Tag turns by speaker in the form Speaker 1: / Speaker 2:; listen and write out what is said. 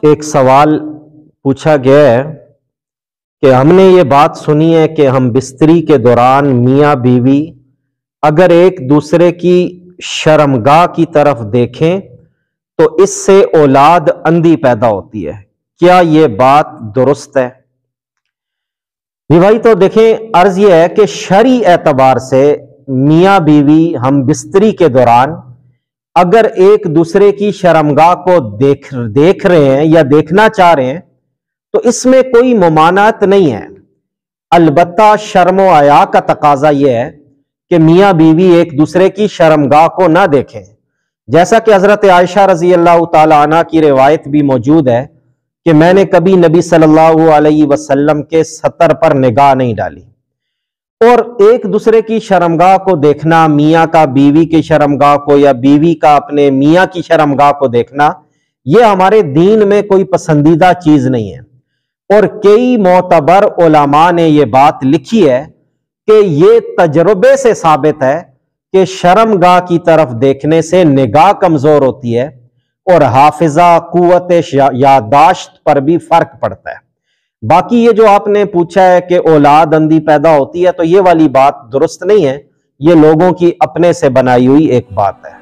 Speaker 1: ایک سوال پوچھا گیا ہے کہ ہم نے یہ بات سنی ہے کہ ہم بستری کے دوران میاں بیوی اگر ایک دوسرے کی شرمگاہ کی طرف دیکھیں تو اس سے اولاد اندھی پیدا ہوتی ہے، کیا یہ بات درست ہے؟ جی بھائی، تو دیکھیں، عرض یہ ہے کہ شرعی اعتبار سے میاں بیوی ہم بستری کے دوران اگر ایک دوسرے کی شرمگاہ کو دیکھ رہے ہیں یا دیکھنا چاہ رہے ہیں تو اس میں کوئی ممانعت نہیں ہے، البتہ شرم و حیا کا تقاضا یہ ہے کہ میاں بیوی ایک دوسرے کی شرمگاہ کو نہ دیکھیں، جیسا کہ حضرت عائشہ رضی اللہ تعالی عنہ کی روایت بھی موجود ہے کہ میں نے کبھی نبی صلی اللہ علیہ وسلم کے ستر پر نگاہ نہیں ڈالی۔ اور ایک دوسرے کی شرمگاہ کو دیکھنا، میاں کا بیوی کی شرمگاہ کو یا بیوی کا اپنے میاں کی شرمگاہ کو دیکھنا، یہ ہمارے دین میں کوئی پسندیدہ چیز نہیں ہے، اور کئی معتبر علماء نے یہ بات لکھی ہے کہ یہ تجربے سے ثابت ہے کہ شرمگاہ کی طرف دیکھنے سے نگاہ کمزور ہوتی ہے اور حافظہ، قوت یادداشت پر بھی فرق پڑتا ہے۔ باقی یہ جو آپ نے پوچھا ہے کہ اولاد اندھی پیدا ہوتی ہے، تو یہ والی بات درست نہیں ہے، یہ لوگوں کی اپنے سے بنائی ہوئی ایک بات ہے۔